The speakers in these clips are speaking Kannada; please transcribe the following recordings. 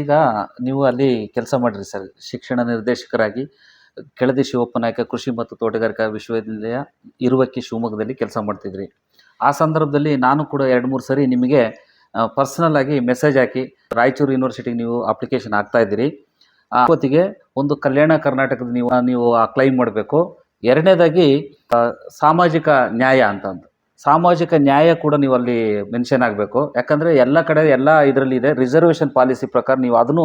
ಈಗ ನೀವು ಅಲ್ಲಿ ಕೆಲಸ ಮಾಡಿರಿ ಸರ್, ಶಿಕ್ಷಣ ನಿರ್ದೇಶಕರಾಗಿ ಕೆಳದಿ ಶಿವಪ್ಪ ನಾಯಕ ಕೃಷಿ ಮತ್ತು ತೋಟಗಾರಿಕಾ ವಿಶ್ವವಿದ್ಯಾಲಯ ಇರುವಕ್ಕಿ ಶಿವಮೊಗ್ಗದಲ್ಲಿ ಕೆಲಸ ಮಾಡ್ತಿದ್ರಿ. ಆ ಸಂದರ್ಭದಲ್ಲಿ ನಾನು ಕೂಡ 2-3 ಸರಿ ನಿಮಗೆ ಪರ್ಸನಲ್ ಆಗಿ ಮೆಸೇಜ್ ಹಾಕಿ ರಾಯಚೂರು ಯೂನಿವರ್ಸಿಟಿಗೆ ನೀವು ಅಪ್ಲಿಕೇಶನ್ ಹಾಕ್ತಾ ಇದ್ದೀರಿ. ಹೊತ್ತಿಗೆ ಒಂದು ಕಲ್ಯಾಣ ಕರ್ನಾಟಕದ ನೀವು ಕ್ಲೈಮ್ ಮಾಡಬೇಕು. ಎರಡನೇದಾಗಿ ಸಾಮಾಜಿಕ ನ್ಯಾಯ ಅಂತಂದು ಸಾಮಾಜಿಕ ನ್ಯಾಯ ಕೂಡ ನೀವು ಅಲ್ಲಿ ಮೆನ್ಷನ್ ಆಗಬೇಕು. ಯಾಕಂದರೆ ಎಲ್ಲ ಕಡೆ ಎಲ್ಲ ಇದರಲ್ಲಿ ಇದೆ, ರಿಸರ್ವೇಷನ್ ಪಾಲಿಸಿ ಪ್ರಕಾರ ನೀವು ಅದನ್ನು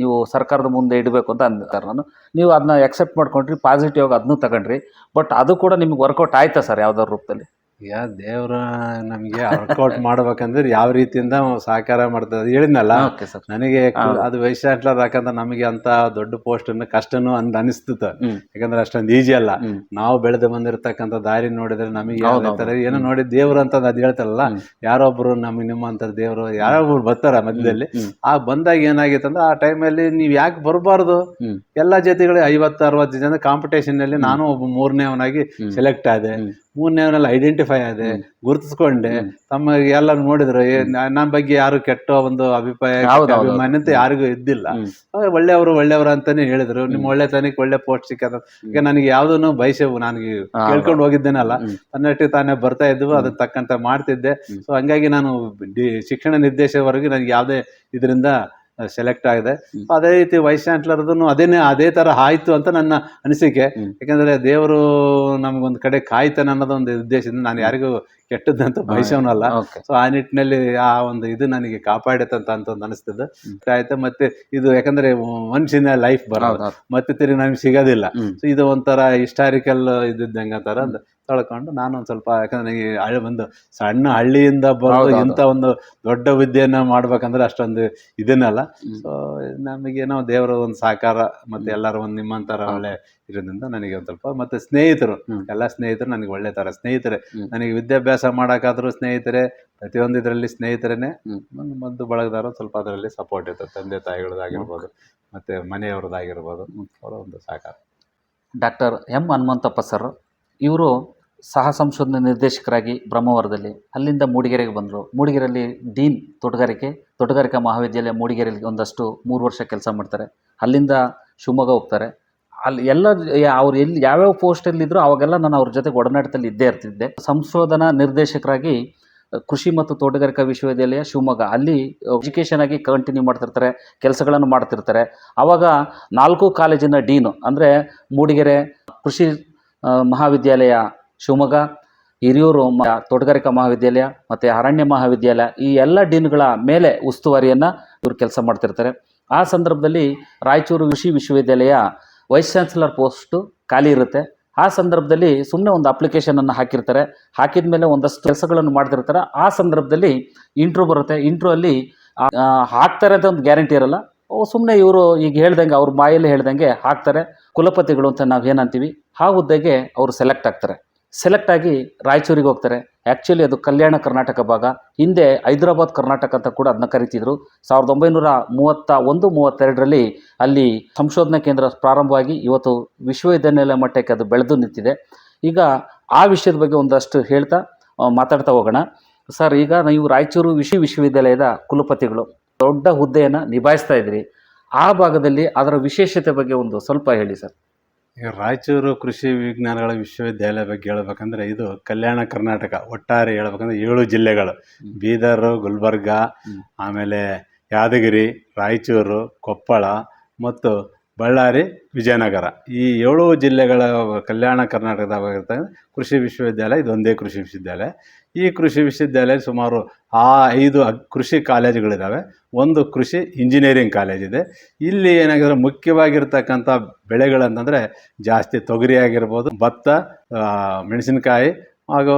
ನೀವು ಸರ್ಕಾರದ ಮುಂದೆ ಇಡಬೇಕು ಅಂತ ಅಂತಾರೆ. ನೀವು ಅದನ್ನ ಎಕ್ಸೆಪ್ಟ್ ಮಾಡ್ಕೊಂಡ್ರಿ, ಪಾಸಿಟಿವ್ ಆಗಿ ಅದನ್ನೂ ತಗೊಂಡ್ರಿ. ಬಟ್ ಅದು ಕೂಡ ನಿಮ್ಗೆ ವರ್ಕೌಟ್ ಆಯ್ತಾ ಸರ್ ಯಾವ್ದಾದ್ರು ರೂಪದಲ್ಲಿ? ಈಗ ದೇವ್ರ ನಮಗೆ ವರ್ಕೌಟ್ ಮಾಡ್ಬೇಕಂದ್ರೆ ಯಾವ ರೀತಿಯಿಂದ ಸಹಕಾರ ಮಾಡ್ತದೆ ಅದು ಹೇಳಿದ್ನಲ್ಲ. Okay sir. ನನಗೆ ಅದು ವೈಸ್ ಚಾನ್ಸಲರ್ ಯಾಕಂದ್ರೆ ನಮಗೆ ಅಂತ ದೊಡ್ಡ ಪೋಸ್ಟ್ ಕಷ್ಟನೂ ಅನಿಸ್ತಿತ್ತು. ಯಾಕಂದ್ರೆ ಅಷ್ಟೊಂದು ಈಜಿ ಅಲ್ಲ. ನಾವು ಬೆಳೆದು ಬಂದಿರತಕ್ಕಂಥ ದಾರಿ ನೋಡಿದ್ರೆ ನಮಗೆ ಏನೋ ನೋಡಿ ದೇವ್ರು ಅಂತ ಅದು ಹೇಳ್ತಾರಲ್ಲ, ಯಾರೊಬ್ರು ನಮಗೆ ನಿಮ್ಮಂತ ದೇವ್ರು ಯಾರೊಬ್ರು ಬರ್ತಾರ ಮಧ್ಯದಲ್ಲಿ. ಆ ಬಂದಾಗ ಏನಾಗಿತ್ತು ಅಂದ್ರೆ ಆ ಟೈಮಲ್ಲಿ ನೀವು ಯಾಕೆ ಬರಬಾರ್ದು, ಎಲ್ಲಾ ಜೊತೆಗಳು 50-60 ಜನ ಕಾಂಪಿಟೇಷನ್ ನಲ್ಲಿ ನಾನು ಒಬ್ಬ 3ನೇವನಾಗಿ ಸೆಲೆಕ್ಟ್ ಆದೆ. 3ನೇವನಲ್ಲಿ ಐಡೆಂಟಿಫೈ ಆದೆ, ಗುರುತಿಸ್ಕೊಂಡೆ. ತಮ್ಮ ಎಲ್ಲ ನೋಡಿದ್ರು ನನ್ನ ಬಗ್ಗೆ ಯಾರು ಕೆಟ್ಟ ಒಂದು ಅಭಿಮಾನ್ಯತೆ ಯಾರಿಗೂ ಇದ್ದಿಲ್ಲ. ಒಳ್ಳೆಯವರು ಅಂತಾನೆ ಹೇಳಿದ್ರು. ನಿಮ್ಮ ಒಳ್ಳೆತನಕ್ಕೆ ಒಳ್ಳೆ ಪೋಸ್ಟ್ ಸಿಕ್ಕದ. ಈಗ ನನಗೆ ಯಾವ್ದನ್ನು ಬಯಸವು ನನಗೆ ಕೇಳ್ಕೊಂಡು ಹೋಗಿದ್ದೇನಲ್ಲ, ತನ್ನಟ್ಟಿಗೆ ತಾನೇ ಬರ್ತಾ ಇದ್ವು, ಅದಕ್ಕೆ ತಕ್ಕಂತ ಮಾಡ್ತಿದ್ದೆ. ಸೊ ಹಂಗಾಗಿ ನಾನು ಶಿಕ್ಷಣ ನಿರ್ದೇಶಕವರೆಗೆ ನನಗೆ ಯಾವುದೇ ಇದರಿಂದ ಸೆಲೆಕ್ಟ್ ಆಗಿದೆ. ಅದೇ ರೀತಿ ವೈಸ್ ಚಾನ್ಸಲರ್ದು ಅದೇ ತರ ಆಯ್ತು ಅಂತ ನನ್ನ ಅನಿಸಿಕೆ. ಯಾಕಂದ್ರೆ ದೇವರು ನಮ್ಗೊಂದ್ ಕಡೆ ಕಾಯ್ತಾನೆ ಅನ್ನೋದೊಂದು ಉದ್ದೇಶದಿಂದ ನಾನು ಯಾರಿಗೂ ಕೆಟ್ಟದ್ದಂತ ಬಯಸೋನಲ್ಲ. ಸೊ ಆ ನಿಟ್ಟಿನಲ್ಲಿ ಆ ಒಂದು ಇದು ನನಗೆ ಕಾಪಾಡತ್ತಂತ ಅಂತ ಅನಿಸ್ತದೆ ಆಯ್ತಾ. ಮತ್ತೆ ಇದು ಯಾಕಂದ್ರೆ ಮನುಷ್ಯನ ಲೈಫ್ ಬರೋದು ಮತ್ತೆ ತಿರುಗಿ ನಮ್ಗೆ ಸಿಗೋದಿಲ್ಲ. ಸೊ ಇದು ಒಂಥರ ಹಿಸ್ಟಾರಿಕಲ್ ಇದ್ದಂಗ ತರ ಅಂತ ತಳ್ಕೊಂಡು ನಾನು ಒಂದ್ ಸ್ವಲ್ಪ, ಯಾಕಂದ್ರೆ ನನಗೆ ಒಂದು ಸಣ್ಣ ಹಳ್ಳಿಯಿಂದ ಬರೋದು ಇಂಥ ಒಂದು ದೊಡ್ಡ ವಿದ್ಯೆಯನ್ನ ಮಾಡ್ಬೇಕಂದ್ರೆ ಅಷ್ಟೊಂದು ಇದನ್ನಲ್ಲ. ಸೊ ನಮಗೇನೋ ದೇವರ ಒಂದು ಸಹಕಾರ ಮತ್ತೆ ಎಲ್ಲರೂ ಒಂದು ನಿಮ್ಮಂತರ ಒಳ್ಳೆ ಇರೋದ್ರಿಂದ ನನಗೆ ಒಂದ್ ಸ್ವಲ್ಪ, ಮತ್ತೆ ಸ್ನೇಹಿತರು, ಎಲ್ಲ ಸ್ನೇಹಿತರು ನನಗೆ ಒಳ್ಳೆ ತರ ಸ್ನೇಹಿತರೆ. ನನಗೆ ವಿದ್ಯಾಭ್ಯಾಸ ಮಾಡಕ್ಕಾದ್ರೂ ಸ್ನೇಹಿತರೆ, ಪ್ರತಿಯೊಂದು ಇದರಲ್ಲಿ ಸ್ನೇಹಿತರೇನೆ. ಮದ್ದು ಬಳಗದಾರ ಸ್ವಲ್ಪ ಅದರಲ್ಲಿ ಸಪೋರ್ಟ್ ಇರ್ತದೆ, ತಂದೆ ತಾಯಿಗಳದಾಗಿರ್ಬೋದು ಮತ್ತೆ ಮನೆಯವ್ರದ್ದಾಗಿರ್ಬೋದು, ಅವರ ಒಂದು ಸಹಕಾರ. ಡಾಕ್ಟರ್ ಎಂ ಹನುಮಂತಪ್ಪ ಸರ್ ಇವರು ಸಹ ಸಂಶೋಧನಾ ನಿರ್ದೇಶಕರಾಗಿ ಬ್ರಹ್ಮಾವರದಲ್ಲಿ, ಅಲ್ಲಿಂದ ಮೂಡಿಗೆರೆಗೆ ಬಂದರು. ಮೂಡಿಗೆರೆಯಲ್ಲಿ ಡೀನ್ ತೋಟಗಾರಿಕಾ ಮಹಾವಿದ್ಯಾಲಯ ಮೂಡಿಗೆರೆಯಲ್ಲಿ ಒಂದಷ್ಟು 3 ವರ್ಷ ಕೆಲಸ ಮಾಡ್ತಾರೆ. ಅಲ್ಲಿಂದ ಶಿವಮೊಗ್ಗ ಹೋಗ್ತಾರೆ. ಅಲ್ಲಿ ಎಲ್ಲ ಅವ್ರು ಎಲ್ಲಿ ಯಾವ್ಯಾವ ಪೋಸ್ಟಲ್ಲಿದ್ದರು ಅವಾಗೆಲ್ಲ ನಾನು ಅವ್ರ ಜೊತೆಗೆ ಒಡನಾಟದಲ್ಲಿ ಇದ್ದೇ ಇರ್ತಿದ್ದೆ. ಸಂಶೋಧನಾ ನಿರ್ದೇಶಕರಾಗಿ ಕೃಷಿ ಮತ್ತು ತೋಟಗಾರಿಕಾ ವಿಶ್ವವಿದ್ಯಾಲಯ ಶಿವಮೊಗ್ಗ ಅಲ್ಲಿ ಎಜುಕೇಷನ್ ಆಗಿ ಕಂಟಿನ್ಯೂ ಮಾಡ್ತಿರ್ತಾರೆ, ಕೆಲಸಗಳನ್ನು ಮಾಡ್ತಿರ್ತಾರೆ. ಆವಾಗ 4 ಕಾಲೇಜಿನ ಡೀನು ಅಂದರೆ ಮೂಡಿಗೆರೆ ಕೃಷಿ ಮಹಾವಿದ್ಯಾಲಯ ಶಿವಮೊಗ್ಗ, ಹಿರಿಯೂರು ತೋಟಗಾರಿಕಾ ಮಹಾವಿದ್ಯಾಲಯ ಮತ್ತು ಅರಣ್ಯ ಮಹಾವಿದ್ಯಾಲಯ, ಈ ಎಲ್ಲ ಡೀನ್ಗಳ ಮೇಲೆ ಉಸ್ತುವಾರಿಯನ್ನು ಇವರು ಕೆಲಸ ಮಾಡ್ತಿರ್ತಾರೆ. ಆ ಸಂದರ್ಭದಲ್ಲಿ ರಾಯಚೂರು ಕೃಷಿ ವಿಶ್ವವಿದ್ಯಾಲಯ ವೈಸ್ ಚಾನ್ಸಲರ್ ಪೋಸ್ಟು ಖಾಲಿ ಇರುತ್ತೆ. ಆ ಸಂದರ್ಭದಲ್ಲಿ ಸುಮ್ಮನೆ ಒಂದು ಅಪ್ಲಿಕೇಶನನ್ನು ಹಾಕಿರ್ತಾರೆ. ಹಾಕಿದ ಮೇಲೆ ಒಂದಷ್ಟು ಕೆಲಸಗಳನ್ನು ಮಾಡ್ತಿರ್ತಾರೆ. ಆ ಸಂದರ್ಭದಲ್ಲಿ ಇಂಟ್ರ್ಯೂ ಬರುತ್ತೆ. ಇಂಟ್ರ್ಯೂ ಅಲ್ಲಿ ಹಾಕ್ತಾರೆ ಅಂತ ಒಂದು ಗ್ಯಾರಂಟಿ ಇರಲ್ಲ. ಸುಮ್ಮನೆ ಇವರು ಈಗ ಹೇಳ್ದಂಗೆ, ಅವ್ರ ಬಾಯಲ್ಲಿ ಹೇಳ್ದಂಗೆ ಹಾಕ್ತಾರೆ. ಕುಲಪತಿಗಳು ಅಂತ ನಾವು ಏನಂತೀವಿ, ಆ ಹುದ್ದೆಗೆ ಅವರು ಸೆಲೆಕ್ಟ್ ಆಗ್ತಾರೆ. ಸೆಲೆಕ್ಟ್ ಆಗಿ ರಾಯಚೂರಿಗೆ ಹೋಗ್ತಾರೆ. ಆ್ಯಕ್ಚುಲಿ ಅದು ಕಲ್ಯಾಣ ಕರ್ನಾಟಕ ಭಾಗ, ಹಿಂದೆ ಹೈದರಾಬಾದ್ ಕರ್ನಾಟಕ ಅಂತ ಕೂಡ ಅದನ್ನ ಕರಿತಿದ್ರು. 1931-32ರಲ್ಲಿ ಅಲ್ಲಿ ಸಂಶೋಧನಾ ಕೇಂದ್ರ ಪ್ರಾರಂಭವಾಗಿ ಇವತ್ತು ವಿಶ್ವವಿದ್ಯಾನಿಲಯ ಮಟ್ಟಕ್ಕೆ ಅದು ಬೆಳೆದು ನಿಂತಿದೆ. ಈಗ ಆ ವಿಷಯದ ಬಗ್ಗೆ ಒಂದಷ್ಟು ಹೇಳ್ತಾ ಮಾತಾಡ್ತಾ ಹೋಗೋಣ. ಸರ್, ಈಗ ನೀವು ರಾಯಚೂರು ವಿಶ್ವವಿದ್ಯಾಲಯದ ಕುಲಪತಿಗಳು, ದೊಡ್ಡ ಹುದ್ದೆಯನ್ನು ನಿಭಾಯಿಸ್ತಾ ಇದ್ರಿ. ಆ ಭಾಗದಲ್ಲಿ ಅದರ ವಿಶೇಷತೆ ಬಗ್ಗೆ ಒಂದು ಸ್ವಲ್ಪ ಹೇಳಿ ಸರ್. ಈಗ ರಾಯಚೂರು ಕೃಷಿ ವಿಜ್ಞಾನಗಳ ವಿಶ್ವವಿದ್ಯಾಲಯ ಬಗ್ಗೆ ಹೇಳ್ಬೇಕಂದ್ರೆ ಇದು ಕಲ್ಯಾಣ ಕರ್ನಾಟಕ ಒಟ್ಟಾರೆ ಹೇಳ್ಬೇಕಂದ್ರೆ 7 ಜಿಲ್ಲೆಗಳು, ಬೀದರ್, ಗುಲ್ಬರ್ಗ, ಆಮೇಲೆ ಯಾದಗಿರಿ, ರಾಯಚೂರು, ಕೊಪ್ಪಳ ಮತ್ತು ಬಳ್ಳಾರಿ, ವಿಜಯನಗರ, ಈ 7 ಜಿಲ್ಲೆಗಳ ಕಲ್ಯಾಣ ಕರ್ನಾಟಕದಾಗಿರ್ತಕ್ಕಂಥ ಕೃಷಿ ವಿಶ್ವವಿದ್ಯಾಲಯ ಇದೊಂದೇ ಕೃಷಿ ವಿಶ್ವವಿದ್ಯಾಲಯ. ಈ ಕೃಷಿ ವಿಶ್ವವಿದ್ಯಾಲಯ ಸುಮಾರು 5 ಕೃಷಿ ಕಾಲೇಜುಗಳಿದ್ದಾವೆ, ಒಂದು ಕೃಷಿ ಇಂಜಿನಿಯರಿಂಗ್ ಕಾಲೇಜ್ ಇದೆ. ಇಲ್ಲಿ ಏನಾಗಿದ್ರೆ ಮುಖ್ಯವಾಗಿರ್ತಕ್ಕಂಥ ಬೆಳೆಗಳಂತಂದರೆ ಜಾಸ್ತಿ ತೊಗರಿ ಆಗಿರ್ಬೋದು, ಭತ್ತ, ಮೆಣಸಿನಕಾಯಿ ಹಾಗೂ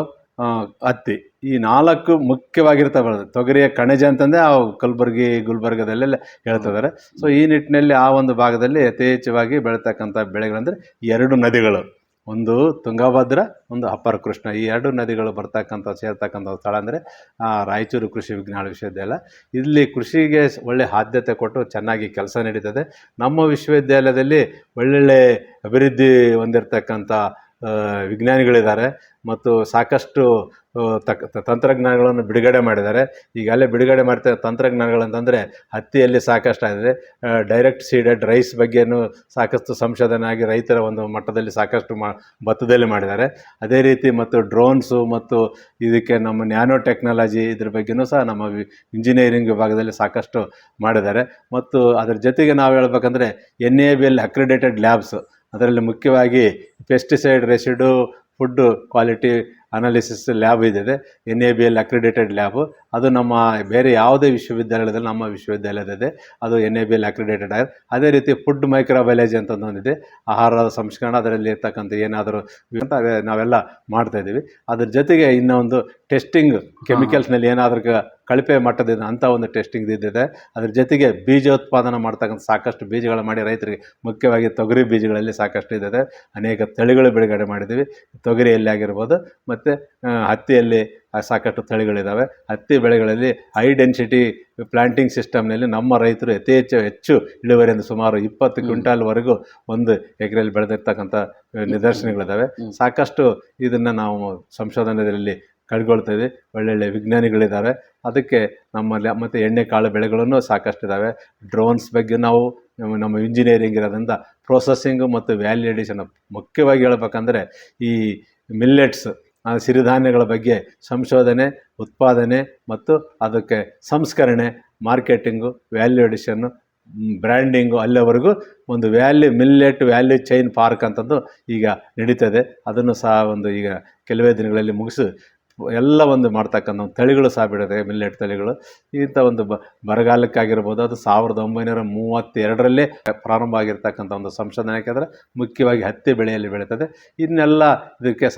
ಹತ್ತಿ, ಈ 4 ಮುಖ್ಯವಾಗಿರ್ತವೆ. ತೊಗರಿಯ ಕಣಜ ಅಂತಂದರೆ ಆ ಕಲಬುರಗಿ, ಗುಲ್ಬರ್ಗದಲ್ಲೆಲ್ಲ ಹೇಳ್ತಿದ್ದಾರೆ. ಸೊ ಈ ನಿಟ್ಟಿನಲ್ಲಿ ಆ ಒಂದು ಭಾಗದಲ್ಲಿ ಯಥೇಚ್ಛವಾಗಿ ಬೆಳೀತಕ್ಕಂಥ ಬೆಳೆಗಳಂದರೆ 2 ನದಿಗಳು, ಒಂದು ತುಂಗಭದ್ರಾ, ಒಂದು ಅಪ್ಪರ್ ಕೃಷ್ಣ, ಈ 2 ನದಿಗಳು ಸೇರ್ತಕ್ಕಂಥ ಸ್ಥಳ ಅಂದರೆ ರಾಯಚೂರು ಕೃಷಿ ವಿಜ್ಞಾನ ವಿಶ್ವವಿದ್ಯಾಲಯ. ಇಲ್ಲಿ ಕೃಷಿಗೆ ಒಳ್ಳೆ ಆದ್ಯತೆ ಕೊಟ್ಟು ಚೆನ್ನಾಗಿ ಕೆಲಸ ನಡೀತದೆ. ನಮ್ಮ ವಿಶ್ವವಿದ್ಯಾಲಯದಲ್ಲಿ ಒಳ್ಳೊಳ್ಳೆ ಅಭಿವೃದ್ಧಿ ಹೊಂದಿರತಕ್ಕಂಥ ವಿಜ್ಞಾನಿಗಳಿದ್ದಾರೆ ಮತ್ತು ಸಾಕಷ್ಟು ತಂತ್ರಜ್ಞಾನಗಳನ್ನು ಬಿಡುಗಡೆ ಮಾಡಿದ್ದಾರೆ. ಈಗಲೇ ಬಿಡುಗಡೆ ಮಾಡ್ತಾ ತಂತ್ರಜ್ಞಾನಗಳಂತಂದರೆ ಹತ್ತಿಯಲ್ಲಿ ಸಾಕಷ್ಟಾಗಿದೆ. ಡೈರೆಕ್ಟ್ ಸೀಡೆಡ್ ರೈಸ್ ಬಗ್ಗೆಯೂ ಸಾಕಷ್ಟು ಸಂಶೋಧನೆ ಆಗಿ ರೈತರ ಒಂದು ಮಟ್ಟದಲ್ಲಿ ಸಾಕಷ್ಟು ಭತ್ತದಲ್ಲಿ ಮಾಡಿದ್ದಾರೆ. ಅದೇ ರೀತಿ ಮತ್ತು ಡ್ರೋನ್ಸು ಮತ್ತು ಇದಕ್ಕೆ ನಮ್ಮ ನ್ಯಾನೋ ಟೆಕ್ನಾಲಜಿ ಇದ್ರ ಬಗ್ಗೆಯೂ ಸಹ ನಮ್ಮ ಇಂಜಿನಿಯರಿಂಗ್ ವಿಭಾಗದಲ್ಲಿ ಸಾಕಷ್ಟು ಮಾಡಿದ್ದಾರೆ. ಮತ್ತು ಅದರ ಜೊತೆಗೆ ನಾವು ಹೇಳ್ಬೇಕಂದ್ರೆ NABL ಅಕ್ರಿಡೇಟೆಡ್ ಲ್ಯಾಬ್ಸ್, ಅದರಲ್ಲಿ ಮುಖ್ಯವಾಗಿ pesticide residue food quality analysis lab ಇದೆ, NABL ಅಕ್ರಿಡೇಟೆಡ್ ಲ್ಯಾಬು. ಅದು ನಮ್ಮ ಬೇರೆ ಯಾವುದೇ ವಿಶ್ವವಿದ್ಯಾಲಯದಲ್ಲಿ ನಮ್ಮ ವಿಶ್ವವಿದ್ಯಾಲಯದಿದೆ, ಅದು NABL ಅಕ್ರಿಡೇಟೆಡ್ ಆಗಿದೆ. ಅದೇ ರೀತಿ ಫುಡ್ ಮೈಕ್ರೋಬಯಾಲಜಿ ಅಂತ ಒಂದಿದೆ, ಆಹಾರದ ಸಂಸ್ಕರಣ, ಅದರಲ್ಲಿ ಇರ್ತಕ್ಕಂಥ ಏನಾದರೂ ಅಂತ ನಾವೆಲ್ಲ ಮಾಡ್ತಾಯಿದ್ದೀವಿ. ಅದ್ರ ಜೊತೆಗೆ ಇನ್ನೊಂದು ಟೆಸ್ಟಿಂಗ್, ಕೆಮಿಕಲ್ಸ್ನಲ್ಲಿ ಏನಾದರೂ ಕಳಪೆ ಮಟ್ಟದಿಂದ ಅಂಥ ಒಂದು ಟೆಸ್ಟಿಂಗ್ ಇದ್ದಿದೆ. ಅದ್ರ ಜೊತೆಗೆ ಬೀಜೋತ್ಪಾದನೆ ಮಾಡ್ತಕ್ಕಂಥ ಸಾಕಷ್ಟು ಬೀಜಗಳು ಮಾಡಿ ರೈತರಿಗೆ, ಮುಖ್ಯವಾಗಿ ತೊಗರಿ ಬೀಜಗಳಲ್ಲಿ ಸಾಕಷ್ಟು ಇದ್ದಿದೆ. ಅನೇಕ ತಳಿಗಳು ಬಿಡುಗಡೆ ಮಾಡಿದ್ದೀವಿ, ತೊಗರಿಯಲ್ಲಿ ಆಗಿರ್ಬೋದು ಮತ್ತು ಹತ್ತಿಯಲ್ಲಿ ಸಾಕಷ್ಟು ತಳಿಗಳಿದ್ದಾವೆ. ಹತ್ತಿ ಬೆಳೆಗಳಲ್ಲಿ ಹೈ ಡೆನ್ಸಿಟಿ ಪ್ಲಾಂಟಿಂಗ್ ಸಿಸ್ಟಮ್ನಲ್ಲಿ ನಮ್ಮ ರೈತರು ಹೆಚ್ಚು ಇಳುವರಿಯಿಂದ ಸುಮಾರು 20 ಕ್ವಿಂಟಾಲ್ವರೆಗೂ ಒಂದು ಎಕರೆಯಲ್ಲಿ ಬೆಳೆದಿರ್ತಕ್ಕಂಥ ನಿದರ್ಶನಗಳಿದ್ದಾವೆ. ಸಾಕಷ್ಟು ಇದನ್ನು ನಾವು ಸಂಶೋಧನೆಯಲ್ಲಿ ಕಳ್ಕೊಳ್ತೀವಿ. ಒಳ್ಳೊಳ್ಳೆ ವಿಜ್ಞಾನಿಗಳಿದ್ದಾರೆ. ಅದಕ್ಕೆ ನಮ್ಮಲ್ಲಿ ಮತ್ತು ಎಣ್ಣೆ ಕಾಳು ಬೆಳೆಗಳನ್ನು ಸಾಕಷ್ಟಿದ್ದಾವೆ. ಡ್ರೋನ್ಸ್ ಬಗ್ಗೆ ನಾವು ನಮ್ಮ ಇಂಜಿನಿಯರಿಂಗ್ ಇರೋದ್ರಿಂದ ಪ್ರೊಸೆಸಿಂಗು ಮತ್ತು ವ್ಯಾಲ್ಯೂ ಎಡಿಷನ್, ಮುಖ್ಯವಾಗಿ ಹೇಳ್ಬೇಕಂದ್ರೆ ಈ ಮಿಲ್ಲೆಟ್ಸ್, ಸಿರಿಧಾನ್ಯಗಳ ಬಗ್ಗೆ ಸಂಶೋಧನೆ, ಉತ್ಪಾದನೆ ಮತ್ತು ಅದಕ್ಕೆ ಸಂಸ್ಕರಣೆ, ಮಾರ್ಕೆಟಿಂಗು, ವ್ಯಾಲ್ಯೂ ಎಡಿಷನ್ನು, ಬ್ರ್ಯಾಂಡಿಂಗು, ಅಲ್ಲಿವರೆಗೂ ಒಂದು ಮಿಲ್ಲೆಟ್ ವ್ಯಾಲ್ಯೂ ಚೈನ್ ಪಾರ್ಕ್ ಅಂತಂದು ಈಗ ನಡೀತದೆ. ಅದನ್ನು ಸಹ ಒಂದು ಈಗ ಕೆಲವೇ ದಿನಗಳಲ್ಲಿ ಮುಗಿಸಿ ಎಲ್ಲ ಒಂದು ಮಾಡ್ತಕ್ಕಂಥ ತಳಿಗಳು ಸಹ ಬಿಡುತ್ತೆ, ಮಿಲ್ಲೆಟ್ ತಳಿಗಳು. ಇಂಥ ಒಂದು ಬರಗಾಲಕ್ಕಾಗಿರ್ಬೋದು, ಅದು 1932ರಲ್ಲೇ ಪ್ರಾರಂಭ ಆಗಿರ್ತಕ್ಕಂಥ ಒಂದು ಸಂಶೋಧನೆ. ಯಾಕೆಂದರೆ ಮುಖ್ಯವಾಗಿ ಹತ್ತಿ ಬೆಳೆಯಲ್ಲಿ ಬೆಳೀತದೆ. ಇನ್ನೆಲ್ಲ ಇದಕ್ಕೆ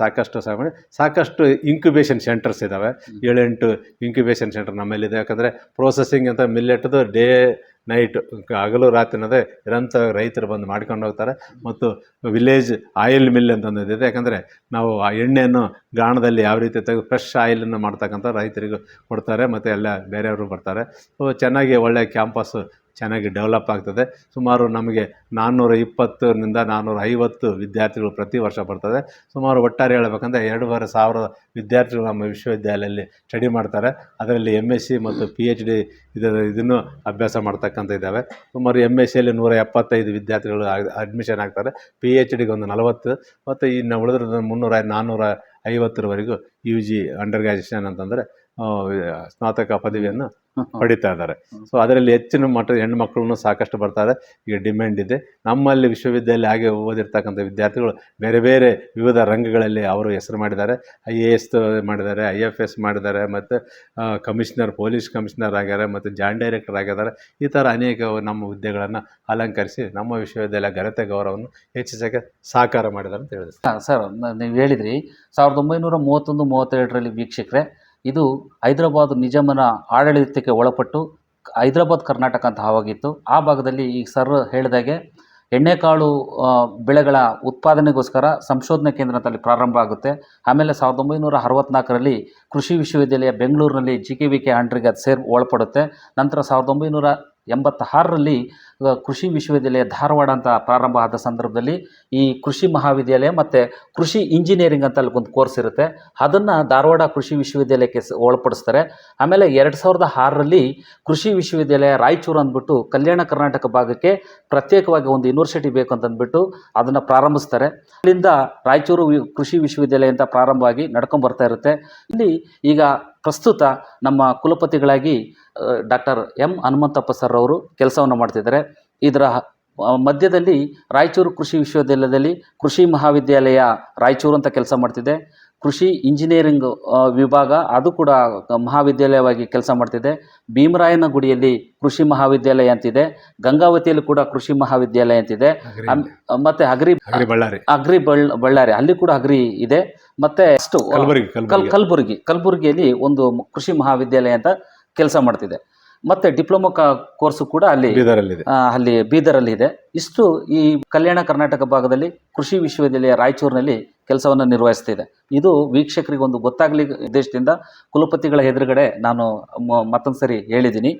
ಸಾಕಷ್ಟು ಇಂಕ್ಯುಬೇಷನ್ ಸೆಂಟರ್ಸ್ ಇದ್ದಾವೆ. 7-8 ಇಂಕ್ಯುಬೇಷನ್ ಸೆಂಟರ್ ನಮ್ಮಲ್ಲಿದೆ. ಯಾಕಂದರೆ ಪ್ರೊಸೆಸಿಂಗ್ ಅಂತ ಮಿಲ್ಲೆಟ್ದು ಡೇ ನೈಟ್, ಹಗಲು ರಾತ್ರಿನದೇ ನಿರಂತರ ರೈತರು ಬಂದು ಮಾಡ್ಕೊಂಡು ಹೋಗ್ತಾರೆ. ಮತ್ತು ವಿಲೇಜ್ ಆಯಿಲ್ ಮಿಲ್ ಅಂತಂದಿದೆ. ಯಾಕಂದರೆ ನಾವು ಆ ಎಣ್ಣೆಯನ್ನು ಗಾಣದಲ್ಲಿ ಯಾವ ರೀತಿ ತೆಗೆದು ಫ್ರೆಶ್ ಆಯಿಲನ್ನು ಮಾಡ್ತಕ್ಕಂಥ ರೈತರಿಗೂ ಕೊಡ್ತಾರೆ, ಮತ್ತು ಎಲ್ಲ ಬೇರೆಯವರು ಬರ್ತಾರೆ. ಚೆನ್ನಾಗಿ ಒಳ್ಳೆಯ ಕ್ಯಾಂಪಸ್ಸು ಚೆನ್ನಾಗಿ ಡೆವಲಪ್ ಆಗ್ತದೆ. ಸುಮಾರು ನಮಗೆ 420ರಿಂದ 450 ವಿದ್ಯಾರ್ಥಿಗಳು ಪ್ರತಿ ವರ್ಷ ಬರ್ತದೆ. ಸುಮಾರು ಒಟ್ಟಾರೆ ಹೇಳ್ಬೇಕಂದ್ರೆ 2,500 ವಿದ್ಯಾರ್ಥಿಗಳು ನಮ್ಮ ವಿಶ್ವವಿದ್ಯಾಲಯದಲ್ಲಿ ಸ್ಟಡಿ ಮಾಡ್ತಾರೆ. ಅದರಲ್ಲಿ MSc ಮತ್ತು PhD ಇದನ್ನು ಅಭ್ಯಾಸ ಮಾಡ್ತಕ್ಕಂಥ ಇದ್ದಾವೆ. ಸುಮಾರು MScಯಲ್ಲಿ 175 ವಿದ್ಯಾರ್ಥಿಗಳು ಅಡ್ಮಿಷನ್ ಆಗ್ತಾರೆ. PhDಗೆ ಒಂದು 40, ಮತ್ತು ಇನ್ನು ಉಳಿದ್ರೆ 300-450ರವರೆಗೂ UG ಅಂಡರ್ ಗ್ರ್ಯಾಜುಯೇಷನ್ ಅಂತಂದರೆ ಸ್ನಾತಕ ಪದವಿಯನ್ನು ಪಡಿತಾ ಇದ್ದಾರೆ. ಸೊ ಅದರಲ್ಲಿ ಹೆಚ್ಚಿನ ಮಟ್ಟದ ಹೆಣ್ಣುಮಕ್ಕಳನ್ನು ಸಾಕಷ್ಟು ಬರ್ತಾರೆ. ಈಗ ಡಿಮ್ಯಾಂಡ್ ಇದೆ. ನಮ್ಮಲ್ಲಿ ವಿಶ್ವವಿದ್ಯಾಲಯ ಹಾಗೆ ಓದಿರ್ತಕ್ಕಂಥ ವಿದ್ಯಾರ್ಥಿಗಳು ಬೇರೆ ಬೇರೆ ವಿವಿಧ ರಂಗಗಳಲ್ಲಿ ಅವರು ಹೆಸರು ಮಾಡಿದ್ದಾರೆ. IAS ಮಾಡಿದ್ದಾರೆ, IFS ಮಾಡಿದ್ದಾರೆ, ಮತ್ತು ಕಮಿಷನರ್, ಪೊಲೀಸ್ ಕಮಿಷನರ್ ಆಗ್ಯಾರೆ, ಮತ್ತು ಜಾಯಿಂಟ್ ಡೈರೆಕ್ಟರ್ ಆಗಿದ್ದಾರೆ. ಈ ಥರ ಅನೇಕ ನಮ್ಮ ಹುದ್ದೆಗಳನ್ನು ಅಲಂಕರಿಸಿ ನಮ್ಮ ವಿಶ್ವವಿದ್ಯಾಲಯ ಘನತೆ ಗೌರವವನ್ನು ಹೆಚ್ಚಿಸೋಕ್ಕೆ ಸಹಕಾರ ಮಾಡಿದ್ದಾರೆ ಅಂತ ಹೇಳಿದ್ರು. ಸರ್, ನೀವು ಹೇಳಿದ್ರಿ 1931-32ರಲ್ಲಿ ವೀಕ್ಷಕರೇ, ಇದು ಹೈದರಾಬಾದ್ ನಿಜಾಮನ ಆಡಳಿತಕ್ಕೆ ಒಳಪಟ್ಟು ಹೈದರಾಬಾದ್ ಕರ್ನಾಟಕ ಅಂತ ಆವಾಗಿತ್ತು. ಆ ಭಾಗದಲ್ಲಿ ಈಗ ಸರ್ ಹೇಳಿದಾಗೆ ಎಣ್ಣೆಕಾಳು ಬೆಳೆಗಳ ಉತ್ಪಾದನೆಗೋಸ್ಕರ ಸಂಶೋಧನಾ ಕೇಂದ್ರ ಅಂತಲ್ಲಿ ಪ್ರಾರಂಭ ಆಗುತ್ತೆ. ಆಮೇಲೆ 1964ರಲ್ಲಿ ಕೃಷಿ ವಿಶ್ವವಿದ್ಯಾಲಯ ಬೆಂಗಳೂರಿನಲ್ಲಿ GKVK ಅಂಡರ್ಗೆ ಅದು ಒಳಪಡುತ್ತೆ. ನಂತರ 1986ರಲ್ಲಿ ಕೃಷಿ ವಿಶ್ವವಿದ್ಯಾಲಯ ಧಾರವಾಡ ಅಂತ ಪ್ರಾರಂಭ ಆದ ಸಂದರ್ಭದಲ್ಲಿ ಈ ಕೃಷಿ ಮಹಾವಿದ್ಯಾಲಯ ಮತ್ತು ಕೃಷಿ ಇಂಜಿನಿಯರಿಂಗ್ ಅಂತ ಅಲ್ಲಿ ಒಂದು ಕೋರ್ಸ್ ಇರುತ್ತೆ, ಅದನ್ನು ಧಾರವಾಡ ಕೃಷಿ ವಿಶ್ವವಿದ್ಯಾಲಯಕ್ಕೆ ಒಳಪಡಿಸ್ತಾರೆ. ಆಮೇಲೆ 2006ರಲ್ಲಿ ಕೃಷಿ ವಿಶ್ವವಿದ್ಯಾಲಯ ರಾಯಚೂರು ಅಂದ್ಬಿಟ್ಟು ಕಲ್ಯಾಣ ಕರ್ನಾಟಕ ಭಾಗಕ್ಕೆ ಪ್ರತ್ಯೇಕವಾಗಿ ಒಂದು ಯೂನಿವರ್ಸಿಟಿ ಬೇಕು ಅಂತಂದ್ಬಿಟ್ಟು ಅದನ್ನು ಪ್ರಾರಂಭಿಸ್ತಾರೆ. ಅಲ್ಲಿಂದ ರಾಯಚೂರು ಕೃಷಿ ವಿಶ್ವವಿದ್ಯಾಲಯ ಅಂತ ಪ್ರಾರಂಭ ಆಗಿ ನಡ್ಕೊಂಡು ಬರ್ತಾ ಇರುತ್ತೆ. ಇಲ್ಲಿ ಈಗ ಪ್ರಸ್ತುತ ನಮ್ಮ ಕುಲಪತಿಗಳಾಗಿ ಡಾಕ್ಟರ್ M ಹನುಮಂತಪ್ಪ ಸರ್ ಅವರು ಕೆಲಸವನ್ನು ಮಾಡ್ತಿದ್ದಾರೆ. ಇದರ ಮಧ್ಯದಲ್ಲಿ ರಾಯಚೂರು ಕೃಷಿ ವಿಶ್ವವಿದ್ಯಾಲಯದಲ್ಲಿ ಕೃಷಿ ಮಹಾವಿದ್ಯಾಲಯ ರಾಯಚೂರು ಅಂತ ಕೆಲಸ ಮಾಡ್ತಿದೆ. ಕೃಷಿ ಇಂಜಿನಿಯರಿಂಗ್ ವಿಭಾಗ ಅದು ಕೂಡ ಮಹಾವಿದ್ಯಾಲಯವಾಗಿ ಕೆಲಸ ಮಾಡ್ತಿದೆ. ಭೀಮರಾಯನಗುಡಿಯಲ್ಲಿ ಕೃಷಿ ಮಹಾವಿದ್ಯಾಲಯ ಅಂತಿದೆ. ಗಂಗಾವತಿಯಲ್ಲಿ ಕೂಡ ಕೃಷಿ ಮಹಾವಿದ್ಯಾಲಯ ಅಂತಿದೆ. ಮತ್ತು ಅಗ್ರಿ ಬಳ್ಳಾರಿ ಅಲ್ಲಿ ಕೂಡ ಅಗ್ರಿ ಇದೆ. ಮತ್ತು ಕಲಬುರಗಿಯಲ್ಲಿ ಒಂದು ಕೃಷಿ ಮಹಾವಿದ್ಯಾಲಯ ಅಂತ ಕೆಲಸ ಮಾಡ್ತಿದೆ. ಮತ್ತು ಡಿಪ್ಲೊಮಾ ಕೋರ್ಸು ಕೂಡ ಅಲ್ಲಿ ಬೀದರಲ್ಲಿ ಇದೆ. ಇಷ್ಟು ಈ ಕಲ್ಯಾಣ ಕರ್ನಾಟಕ ಭಾಗದಲ್ಲಿ ಕೃಷಿ ವಿಶ್ವವಿದ್ಯಾಲಯ ರಾಯಚೂರಿನಲ್ಲಿ ಕೆಲಸವನ್ನು ನಿರ್ವಹಿಸ್ತಿದೆ. ಇದು ವೀಕ್ಷಕರಿಗೆ ಒಂದು ಗೊತ್ತಾಗಲಿ ಉದ್ದೇಶದಿಂದ ಕುಲಪತಿಗಳ ಎದುರುಗಡೆ ನಾನು ಮತ್ತೊಂದು ಸರಿ ಹೇಳಿದ್ದೀನಿ.